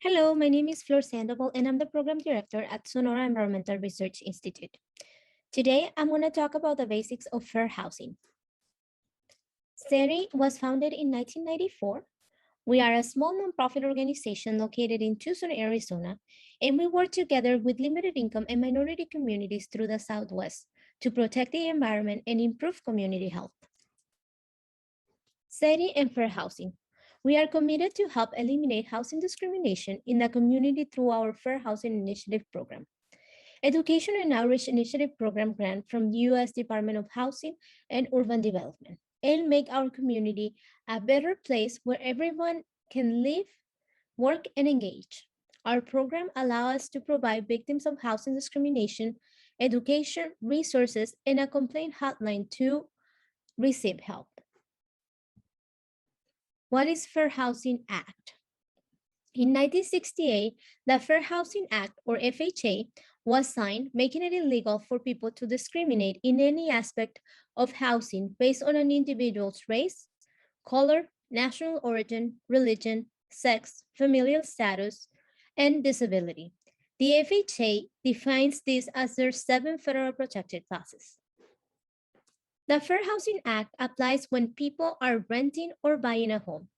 Hello, my name is Flor Sandoval, and I'm the Program Director at Sonora Environmental Research Institute. Today, I'm going to talk about the basics of fair housing. SERI was founded in 1994. We are a small nonprofit organization located in Tucson, Arizona, and we work together with limited income and minority communities through the Southwest to protect the environment and improve community health. SERI and fair housing. We are committed to help eliminate housing discrimination in the community through our Fair Housing Initiative program. Education and Outreach Initiative program grant from the U.S. Department of Housing and Urban Development, and make our community a better place where everyone can live, work, and engage. Our program allows us to provide victims of housing discrimination, education, resources, and a complaint hotline to receive help. What is Fair Housing Act? In 1968, the Fair Housing Act, or FHA, was signed, making it illegal for people to discriminate in any aspect of housing based on an individual's race, color, national origin, religion, sex, familial status, and disability. The FHA defines these as their 7 federal protected classes. The Fair Housing Act applies when people are renting or buying a home,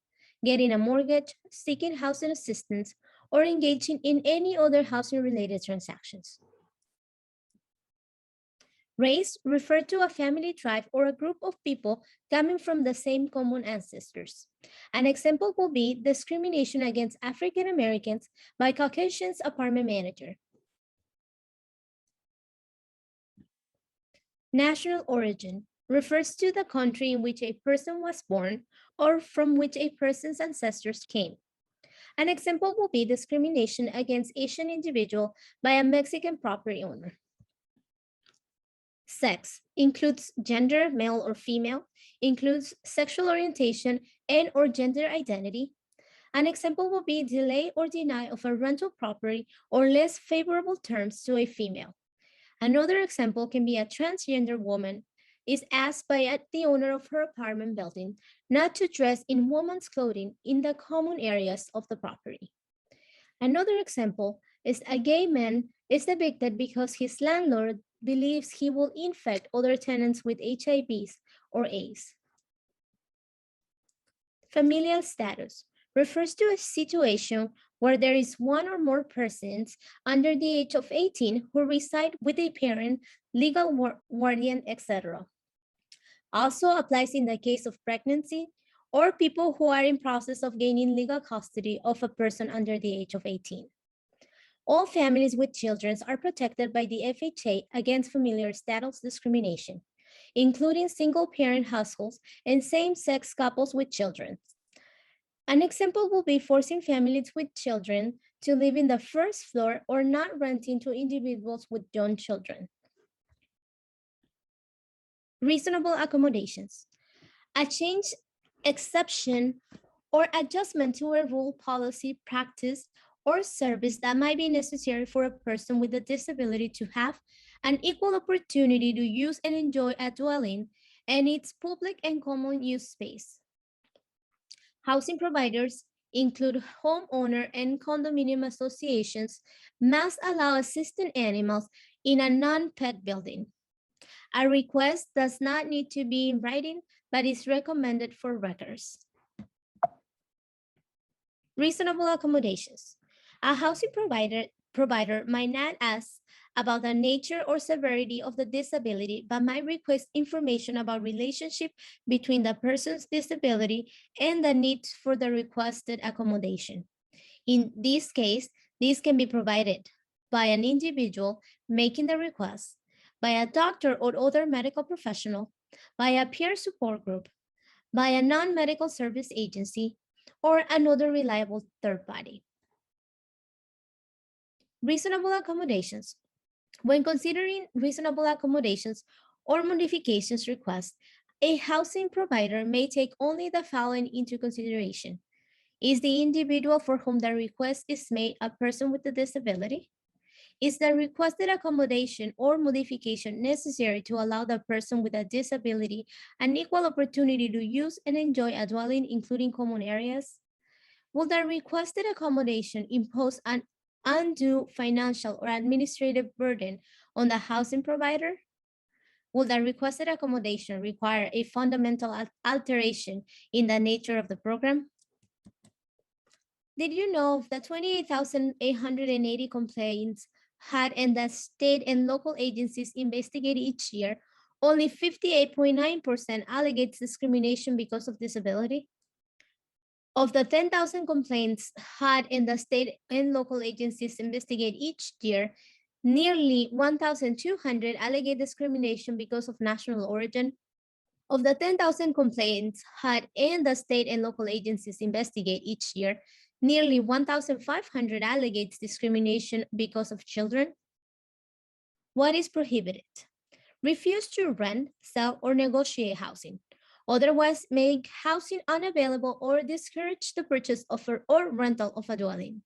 getting a mortgage, seeking housing assistance, or engaging in any other housing-related transactions. Race refers to a family tribe or a group of people coming from the same common ancestors. An example will be discrimination against African Americans by Caucasian's apartment manager. National origin refers to the country in which a person was born or from which a person's ancestors came. An example will be discrimination against Asian individual by a Mexican property owner. Sex includes gender, male or female, includes sexual orientation and or gender identity. An example will be delay or deny of a rental property or less favorable terms to a female. Another example can be a transgender woman is asked by the owner of her apartment building not to dress in woman's clothing in the common areas of the property. Another example is a gay man is evicted because his landlord believes he will infect other tenants with HIVs or AIDS. Familial status refers to a situation where there is one or more persons under the age of 18 who reside with a parent, legal guardian, etc. Also applies in the case of pregnancy or people who are in process of gaining legal custody of a person under the age of 18. All families with children are protected by the FHA against familial status discrimination, including single-parent households and same-sex couples with children. An example will be forcing families with children to live in the first floor or not renting to individuals with young children. Reasonable accommodations. A change, exception, or adjustment to a rule, policy, practice, or service that might be necessary for a person with a disability to have an equal opportunity to use and enjoy a dwelling and its public and common use space. Housing providers include homeowner and condominium associations must allow assistant animals in a non-pet building. A request does not need to be in writing, but is recommended for records. Reasonable accommodations. A housing provider might not ask about the nature or severity of the disability, but might request information about relationship between the person's disability and the needs for the requested accommodation. In this case, this can be provided by an individual making the request, by a doctor or other medical professional, by a peer support group, by a non-medical service agency, or another reliable third party. Reasonable accommodations. When considering reasonable accommodations or modifications requests, a housing provider may take only the following into consideration. Is the individual for whom the request is made a person with a disability? Is the requested accommodation or modification necessary to allow the person with a disability an equal opportunity to use and enjoy a dwelling, including common areas? Will the requested accommodation impose an undue financial or administrative burden on the housing provider? Will the requested accommodation require a fundamental alteration in the nature of the program? Did you know of the 28,880 complaints had and the state and local agencies investigate each year, only 58.9% allegates discrimination because of disability? Of the 10,000 complaints had and the state and local agencies investigate each year, nearly 1,200 allegate discrimination because of national origin. Of the 10,000 complaints had and the state and local agencies investigate each year, nearly 1,500 allegates discrimination because of children. What is prohibited? Refuse to rent, sell, or negotiate housing. Otherwise, make housing unavailable or discourage the purchase of or rental of a dwelling.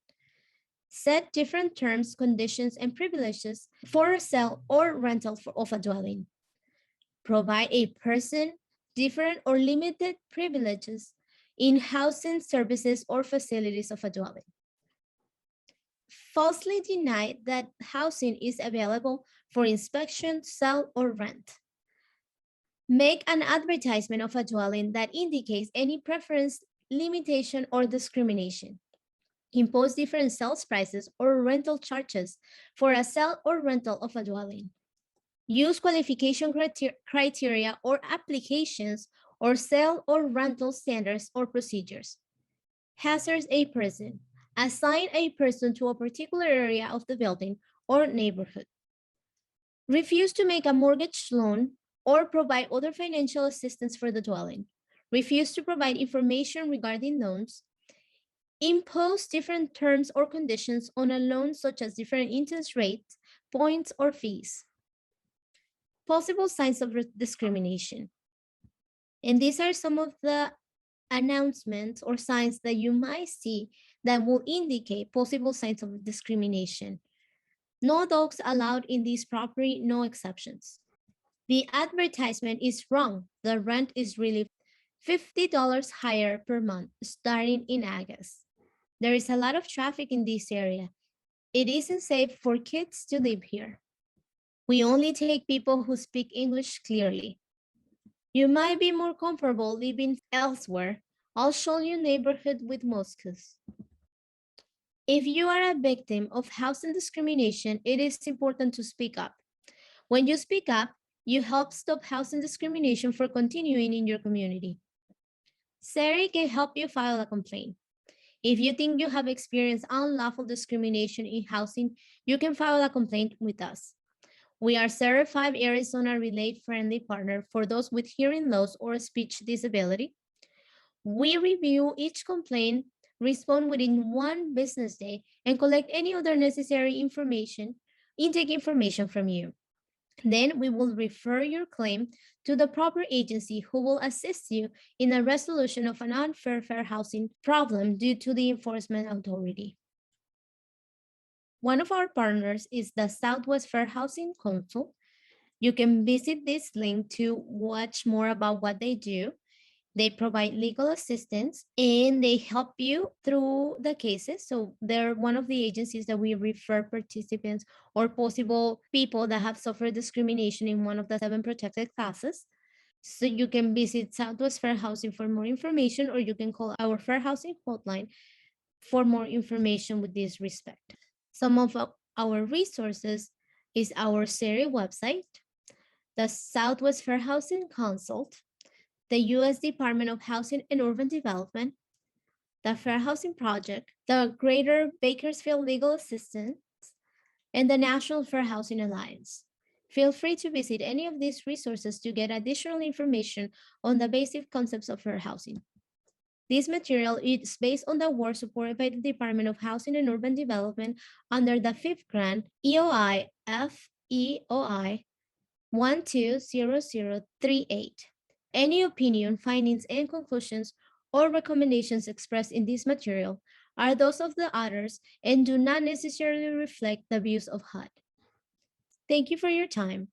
Set different terms, conditions, and privileges for sale or rental of a dwelling. Provide a person different or limited privileges in housing services or facilities of a dwelling. Falsely deny that housing is available for inspection, sale, or rent. Make an advertisement of a dwelling that indicates any preference, limitation, or discrimination. Impose different sales prices or rental charges for a sale or rental of a dwelling. Use qualification criteria or applications or sale or rental standards or procedures. Hazard a person. Assign a person to a particular area of the building or neighborhood. Refuse to make a mortgage loan or provide other financial assistance for the dwelling. Refuse to provide information regarding loans. Impose different terms or conditions on a loan, such as different interest rates, points, or fees. Possible signs of discrimination. And these are some of the announcements or signs that you might see that will indicate possible signs of discrimination. No dogs allowed in this property, no exceptions. The advertisement is wrong. The rent is really $50 higher per month starting in August. There is a lot of traffic in this area. It isn't safe for kids to live here. We only take people who speak English clearly. You might be more comfortable living elsewhere. I'll show you a neighborhood with mosques. If you are a victim of housing discrimination, it is important to speak up. When you speak up, you help stop housing discrimination from continuing in your community. SERI can help you file a complaint. If you think you have experienced unlawful discrimination in housing, you can file a complaint with us. We are certified Arizona Relate-friendly partner for those with hearing loss or speech disability. We review each complaint, respond within 1 business day, and collect any other necessary intake information from you. Then we will refer your claim to the proper agency who will assist you in the resolution of an unfair fair housing problem due to the enforcement authority. One of our partners is the Southwest Fair Housing Council. You can visit this link to watch more about what they do. They provide legal assistance and they help you through the cases. So they're one of the agencies that we refer participants or possible people that have suffered discrimination in one of the 7 protected classes. So you can visit Southwest Fair Housing for more information, or you can call our Fair Housing hotline for more information with this respect. Some of our resources is our SERI website, the Southwest Fair Housing Consult, the U.S. Department of Housing and Urban Development, the Fair Housing Project, the Greater Bakersfield Legal Assistance, and the National Fair Housing Alliance. Feel free to visit any of these resources to get additional information on the basic concepts of fair housing. This material is based on the work supported by the Department of Housing and Urban Development under the FHIP Grant EOI FEOI20038. Any opinion, findings, and conclusions or recommendations expressed in this material are those of the authors and do not necessarily reflect the views of HUD. Thank you for your time.